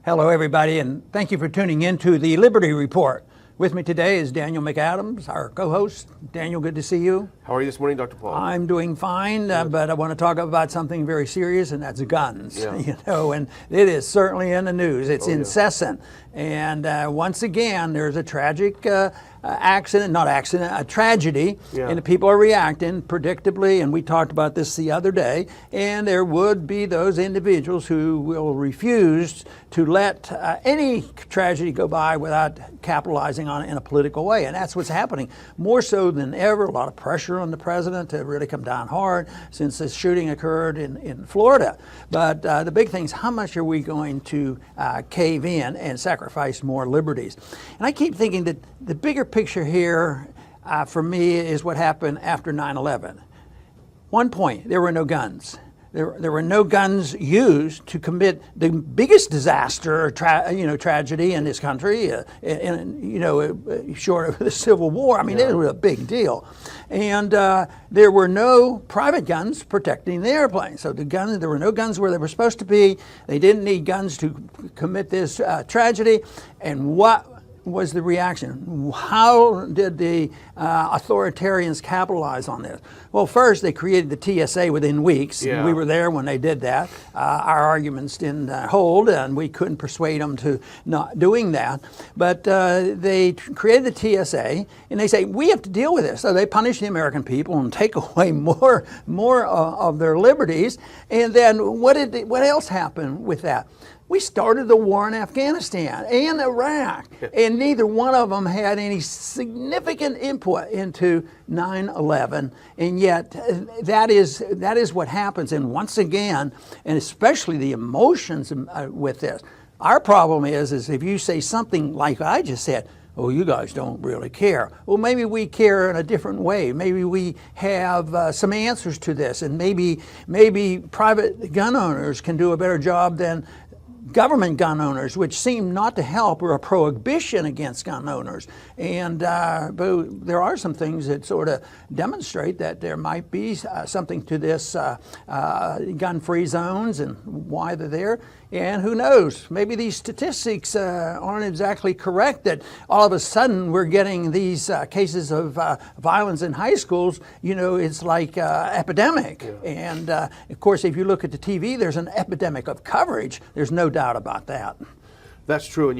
Hello, everybody, and thank you for tuning in to the Liberty Report. With me today is Daniel McAdams, our co-host. Daniel, good to see you. How are you this morning, Dr. Paul? I'm doing fine, but I want to talk about something very serious, and that's guns. Yeah. And it is certainly in the news. It's yeah. incessant. And once again, there's a tragic a tragedy, Yeah. and the people are reacting predictably, and we talked about this the other day, and there would be those individuals who will refuse to let any tragedy go by without capitalizing on it in a political way, and that's what's happening more so than ever. A lot of pressure on the president to really come down hard since this shooting occurred in Florida. But the big thing is, how much are we going to cave in and sacrifice more liberties? And I keep thinking that the bigger picture here for me is what happened after 9/11. One point, there were no guns. There were no guns used to commit the biggest disaster, tragedy in this country, short of the Civil War. I mean, it was a big deal. And there were no private guns protecting the airplane. So there were no guns where they were supposed to be. They didn't need guns to commit this tragedy. And what was the reaction? How did the authoritarians capitalize on this? Well, first they created the TSA within weeks. Yeah. We were there when they did that. Our arguments didn't hold, and we couldn't persuade them to not doing that. But they created the TSA, and they say, we have to deal with this. So they punish the American people and take away more of their liberties. And then what else happened with that? We started the war in Afghanistan and Iraq, and neither one of them had any significant input into 9/11, and yet that is what happens. And once again, and especially the emotions with this, our problem is if you say something like I just said, oh, you guys don't really care. Well, maybe we care in a different way. Maybe we have some answers to this, and maybe private gun owners can do a better job than government gun owners, which seem not to help, or a prohibition against gun owners. And but there are some things that sort of demonstrate that there might be something to this gun-free zones and why they're there. And who knows, maybe these statistics aren't exactly correct, that all of a sudden we're getting these cases of violence in high schools. It's like epidemic. Yeah. And of course, if you look at the TV, there's an epidemic of coverage. There's no doubt about that. That's true. And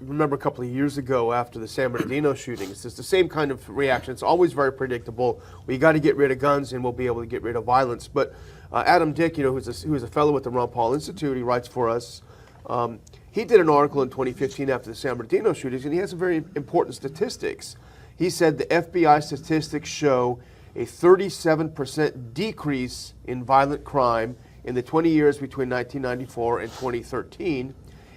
remember a couple of years ago after the San Bernardino shootings, it's the same kind of reaction. It's always very predictable. We got to get rid of guns and we'll be able to get rid of violence. But Adam Dick, who's a fellow with the Ron Paul Institute, he writes for us. He did an article in 2015 after the San Bernardino shootings, and he has some very important statistics. He said the FBI statistics show a 37% decrease in violent crime in the 20 years between 1994 and 2013,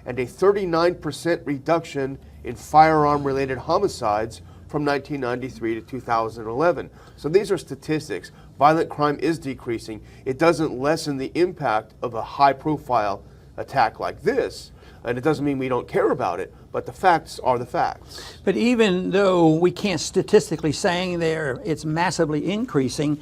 and a 39% reduction in firearm-related homicides from 1993 to 2011. So these are statistics. Violent crime is decreasing. It doesn't lessen the impact of a high-profile attack like this, and it doesn't mean we don't care about it, but the facts are the facts. But even though we can't statistically saying it's massively increasing,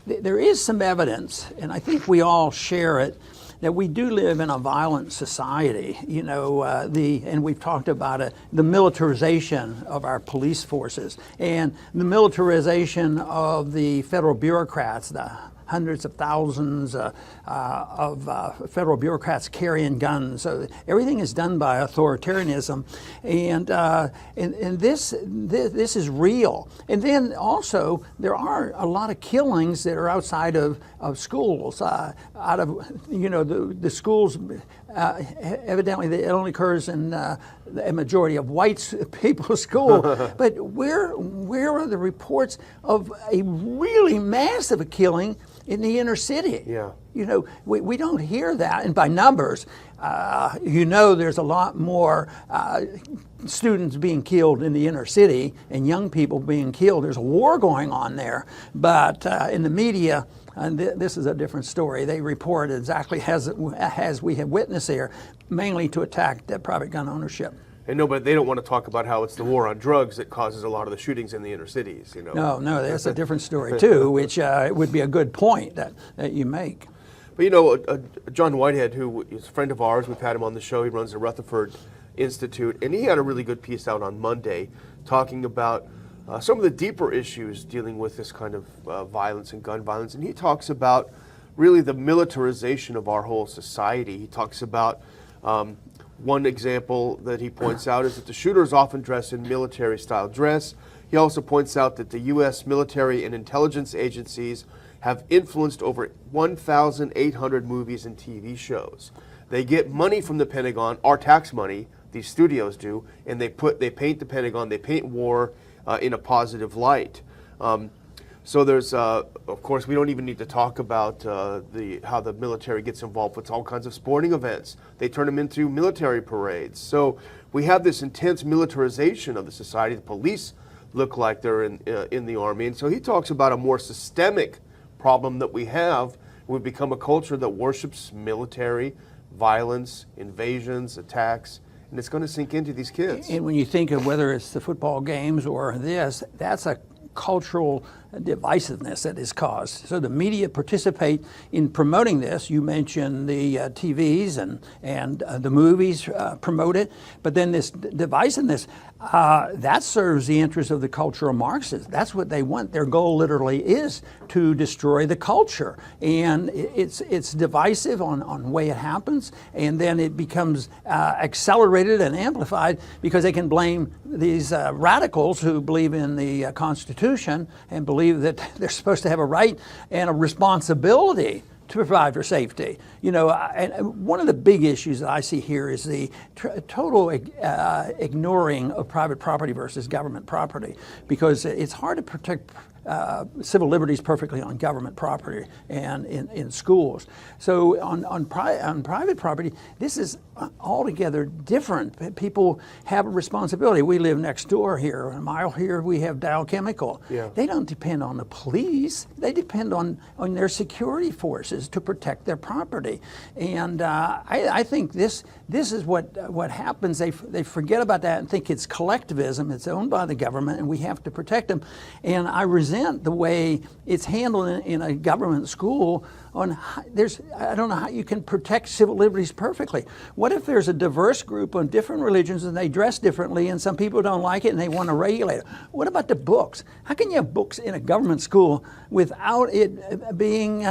there is some evidence, and I think we all share it, that we do live in a violent society. And we've talked about it, the militarization of our police forces and the militarization of the federal bureaucrats, the hundreds of thousands of federal bureaucrats carrying guns. So everything is done by authoritarianism, and this is real. And then also there are a lot of killings that are outside of schools, out of the schools. Evidently, it only occurs in a majority of white people's school. But where are the reports of a really massive killing in the inner city? Yeah. We don't hear that, and by numbers, there's a lot more students being killed in the inner city and young people being killed. There's a war going on there, but in the media, and this is a different story. They report exactly as we have witnessed here, mainly to attack private gun ownership. But they don't want to talk about how it's the war on drugs that causes a lot of the shootings in the inner cities. No, that's a different story too, which would be a good point that you make. But you know, John Whitehead, who is a friend of ours, we've had him on the show. He runs the Rutherford Institute, and he had a really good piece out on Monday talking about some of the deeper issues dealing with this kind of violence and gun violence. And he talks about really the militarization of our whole society. He talks about one example that he points out is that the shooters often dress in military-style dress. He also points out that the U.S. military and intelligence agencies have influenced over 1,800 movies and TV shows. They get money from the Pentagon, our tax money, these studios do, and they paint the Pentagon, they paint war in a positive light. So there's, of course, we don't even need to talk about how the military gets involved with all kinds of sporting events. They turn them into military parades. So we have this intense militarization of the society. The police look like they're in the Army. And so he talks about a more systemic problem that we have. We've become a culture that worships military, violence, invasions, attacks, and it's going to sink into these kids. And when you think of whether it's the football games or this, that's a cultural divisiveness that is caused. So the media participate in promoting this. You mentioned the TVs and the movies promote it, but then this divisiveness, that serves the interest of the cultural Marxists. That's what they want. Their goal literally is to destroy the culture. And it's divisive on the way it happens, and then it becomes accelerated and amplified because they can blame these radicals who believe in the Constitution and believe that they're supposed to have a right and a responsibility to provide for safety. You know, and one of the big issues that I see here is the total ignoring of private property versus government property, because it's hard to protect civil liberties perfectly on government property and in schools. So on private property, this is altogether different. People have a responsibility. We live next door here. A mile here, we have Dow Chemical. Yeah. They don't depend on the police. They depend on their security forces to protect their property. And I think this is what happens. They forget about that and think it's collectivism. It's owned by the government, and we have to protect them. And I resent the way it's handled in a government school. I don't know how you can protect civil liberties perfectly. What if there's a diverse group on different religions and they dress differently and some people don't like it and they want to regulate it? What about the books? How can you have books in a government school without it being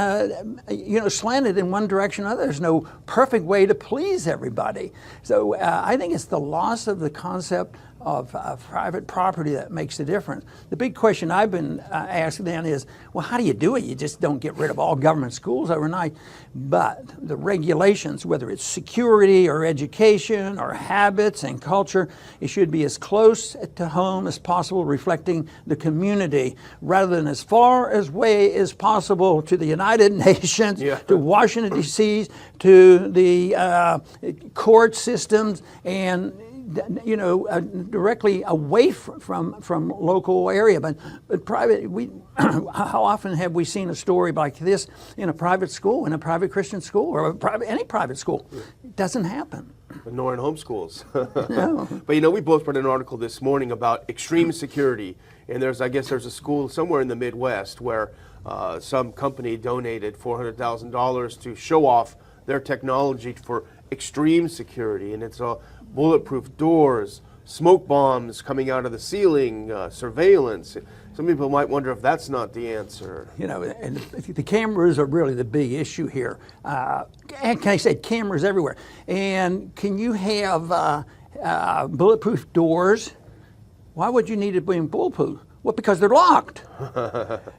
slanted in one direction or another? There's no perfect way to please everybody. So I think it's the loss of the concept of private property that makes the difference. The big question I've been asked then is, well, how do you do it? You just don't get rid of all government schools overnight. But the regulations, whether it's security or education or habits and culture, it should be as close to home as possible, reflecting the community, rather than as far away as possible to the United Nations, to Washington, D.C., to the court systems, and directly away from local area. But private, how often have we seen a story like this in a private school, in a private Christian school, or any private school? It doesn't happen. Nor in homeschools. No. But we both read an article this morning about extreme security, and there's a school somewhere in the Midwest where some company donated $400,000 to show off their technology for extreme security, and it's bulletproof doors, smoke bombs coming out of the ceiling, surveillance. Some people might wonder if that's not the answer. And the cameras are really the big issue here. And can I say cameras everywhere? And can you have bulletproof doors? Why would you need to be bulletproof? Well, because they're locked.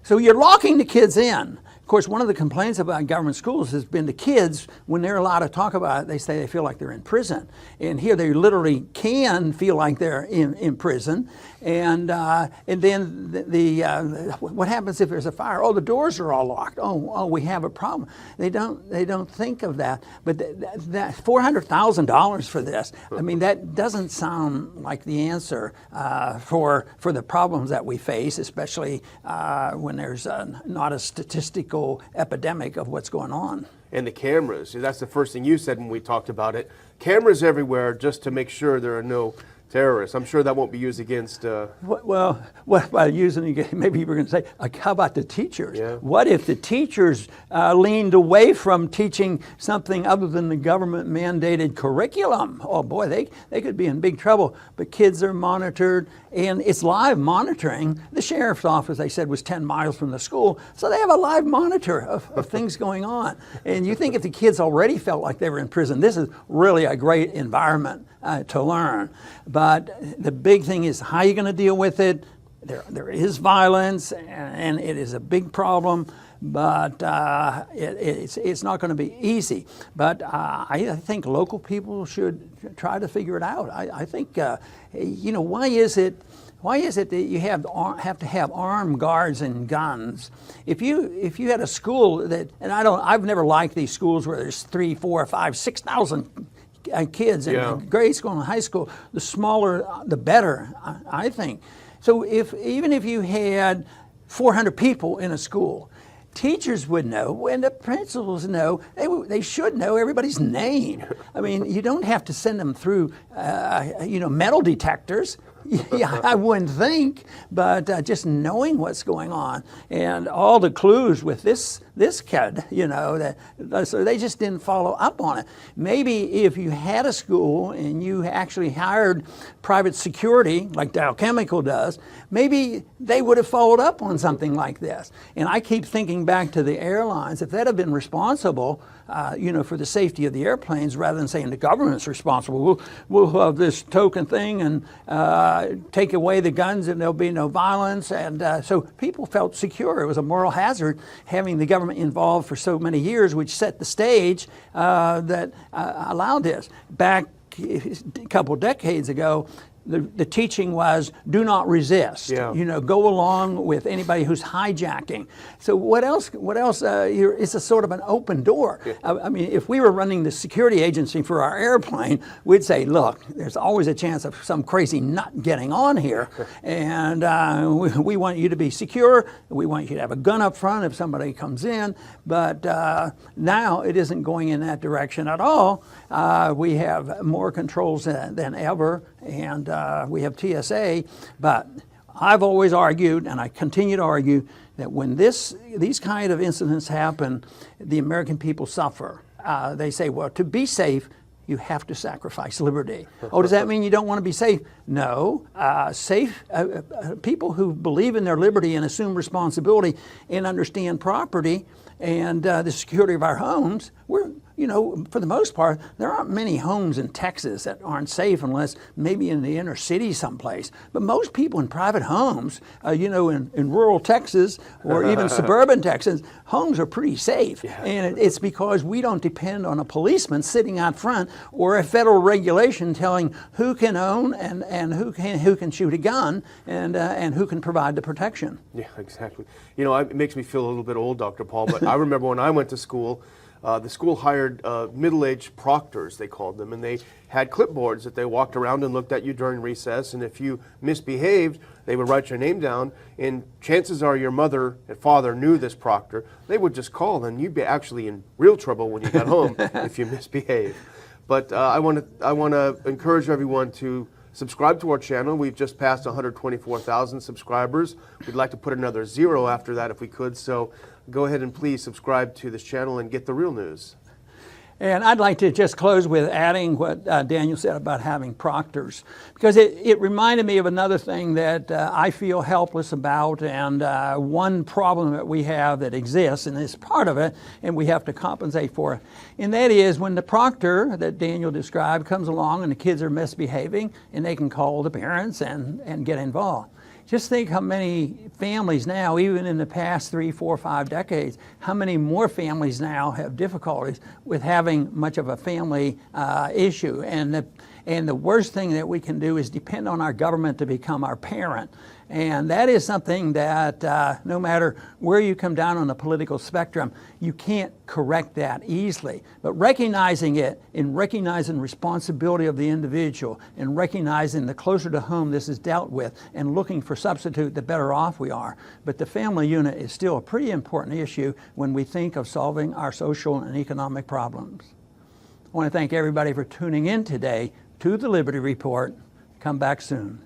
So you're locking the kids in. Of course, one of the complaints about government schools has been the kids, when they're allowed to talk about it, they say they feel like they're in prison. And here they literally can feel like they're in prison. And then what happens if there's a fire? Oh, the doors are all locked. Oh, we have a problem. They don't think of that. But that $400,000 for this, I mean, that doesn't sound like the answer for the problems that we face, especially when there's not a statistical epidemic of what's going on. And the cameras, that's the first thing you said when we talked about it. Cameras everywhere just to make sure there are no Terrorists. I'm sure that won't be used against. Well, what about using, maybe you were going to say, how about the teachers? Yeah. What if the teachers leaned away from teaching something other than the government mandated curriculum? Oh boy, they could be in big trouble. But kids are monitored, and it's live monitoring. The sheriff's office, they said, was 10 miles from the school, so they have a live monitor of things going on. And you think if the kids already felt like they were in prison, this is really a great environment to learn. But the big thing is how you're going to deal with it. There is violence, and it is a big problem, but it's not going to be easy. But I think local people should try to figure it out. I think, why is it that you have to have armed guards and guns? If you had a school that, and I've never liked these schools where there's 3, 4, 5, 6,000 kids in grade school and high school, the smaller the better, I think. So even if you had 400 people in a school, teachers would know, and the principals know, they should know everybody's name. I mean, you don't have to send them through, metal detectors. Yeah, I wouldn't think, but just knowing what's going on and all the clues with this kid, so they just didn't follow up on it. Maybe if you had a school and you actually hired private security, like Dow Chemical does, maybe they would have followed up on something like this. And I keep thinking back to the airlines. If they'd have been responsible, for the safety of the airplanes, rather than saying the government's responsible, we'll have this token thing and take away the guns and there'll be no violence. And so people felt secure. It was a moral hazard having the government involved for so many years, which set the stage that allowed this. Back a couple decades ago, the teaching was do not resist. Yeah. Go along with anybody who's hijacking. So what else? It's a sort of an open door. Yeah. I mean, if we were running the security agency for our airplane, we'd say, look, there's always a chance of some crazy nut getting on here, and we want you to be secure. We want you to have a gun up front if somebody comes in. But now it isn't going in that direction at all. We have more controls than ever, and we have TSA, but I've always argued, and I continue to argue, that when these kind of incidents happen, the American people suffer. They say, well, to be safe, you have to sacrifice liberty. Oh, does that mean you don't want to be safe? No. Safe people who believe in their liberty and assume responsibility and understand property and the security of our homes, for the most part, there aren't many homes in Texas that aren't safe unless maybe in the inner city someplace. But most people in private homes, in rural Texas or even suburban Texas, homes are pretty safe. Yeah. And it's because we don't depend on a policeman sitting out front or a federal regulation telling who can own and who can shoot a gun and who can provide the protection. Yeah, exactly. It makes me feel a little bit old, Dr. Paul, but I remember when I went to school, the school hired middle-aged proctors, they called them, and they had clipboards that they walked around and looked at you during recess, and if you misbehaved, they would write your name down, and chances are your mother and father knew this proctor. They would just call, and you'd be actually in real trouble when you got home if you misbehaved. But I want to encourage everyone to subscribe to our channel. We've just passed 124,000 subscribers. We'd like to put another 0 after that if we could, so go ahead and please subscribe to this channel and get the real news. And I'd like to just close with adding what Daniel said about having proctors, because it reminded me of another thing that I feel helpless about, and one problem that we have that exists, and is part of it, and we have to compensate for it. And that is when the proctor that Daniel described comes along and the kids are misbehaving, and they can call the parents and get involved. Just think how many families now, even in the past 3, 4, 5 decades, how many more families now have difficulties with having much of a family issue. And the worst thing that we can do is depend on our government to become our parent. And that is something that no matter where you come down on the political spectrum, you can't correct that easily. But recognizing it and recognizing responsibility of the individual and recognizing the closer to home this is dealt with and looking for substitute, the better off we are. But the family unit is still a pretty important issue when we think of solving our social and economic problems. I want to thank everybody for tuning in today to the Liberty Report. Come back soon.